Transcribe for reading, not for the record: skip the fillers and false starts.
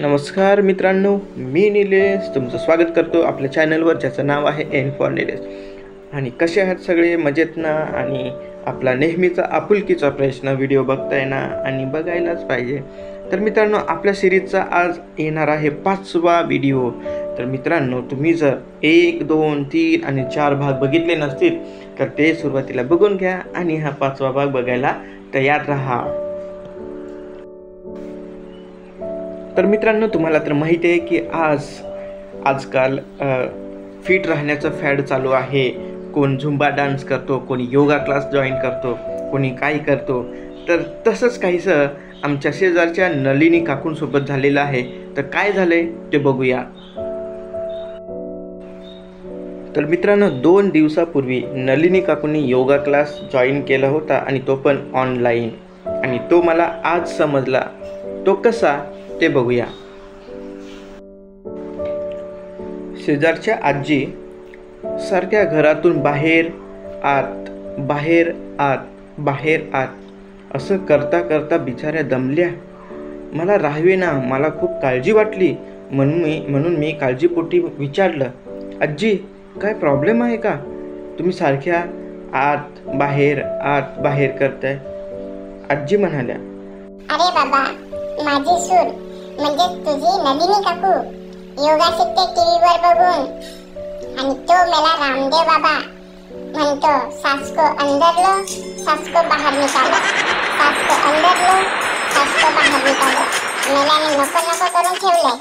नमस्कार मित्रांनो, मी निलेश तुमचं स्वागत करतो आपल्या चॅनलवर ज्याचं नाव आहे एन फॉर निलेश. आणि कसे आहात सगळे? मजेत ना? आणि आपला नेहमीचा आपुलकीचा प्रश्न व्हिडिओ बघताय ना? आणि बघायलाच पाहिजे. तर मित्रांनो, आपल्या सिरीजचा आज येणार आहे 5वा व्हिडिओ. तर मित्रांनो, तुम्ही जर 1, 2, 3 आणि 4 भाग बघितले नसतील तर ते सुरुवातीला बघून घ्या आणि हा 5वा भाग बघायला तयार राहा. तर मित्रांनो, तुम्हाला तर माहिती आहे की आजकाल फिट राहण्याचं फॅड चालू आहे. कोण झुंबा डान्स करतो, कोणी योगा क्लास जॉईन करतो, कोणी काय करतो. तर तसंच काहीसं आमच्या शेजारच्या नलिनी काकूंसोबत झालेलं आहे. तर काय झालंय ते बघूया. तर मित्रांनो, 2 दिवसापूर्वी नलिनी काकूंनी योगा क्लास जॉईन केला होता आणि तो पण ऑनलाईन. आणि तो मला आज समजला. तो कसा ते बघूया. शेजारच्या आजी सारख्या घरातून बाहेर आत बाहेर आत बाहेर आत असं करता करता बिचाऱ्या दमल्या. मला राहावे ना, मला खूप काळजी वाटली. म्हणून मी काळजीपोटी विचारलं, आजी काय प्रॉब्लेम आहे का? तुम्ही सारख्या आत बाहेर करताय. आजी म्हणाल्या, अरे बाबा, माझी सून म्हणजे तुझी नलिनी काकू योगा शिकते टीव्हीवर बघून. आणि तो मला रामदेव बाबा म्हणतो, सांस को अंदर लो, सांस को बाहर निकालो, सांस को अंदर लो, सांस को बाहर निकालो. मेल्याने नको नको करून ठेवलंय.